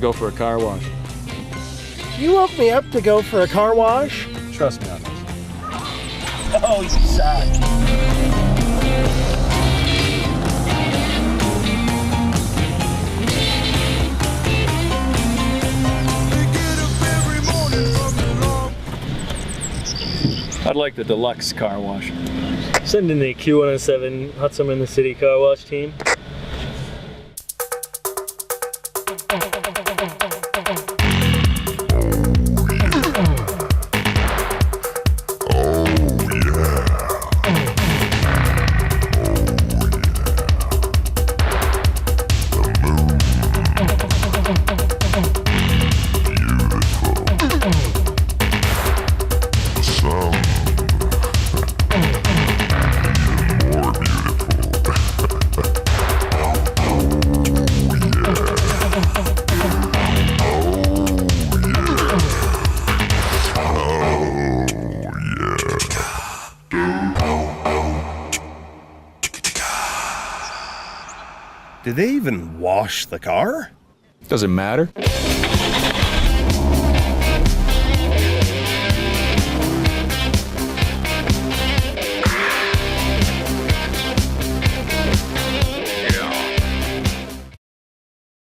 go for a car wash. You woke me up to go for a car wash? Trust me on this. Oh, you suck. I'd like the deluxe car wash. Send in the Q107 Hudson in the City car wash team. Did they even wash the car? Does it matter?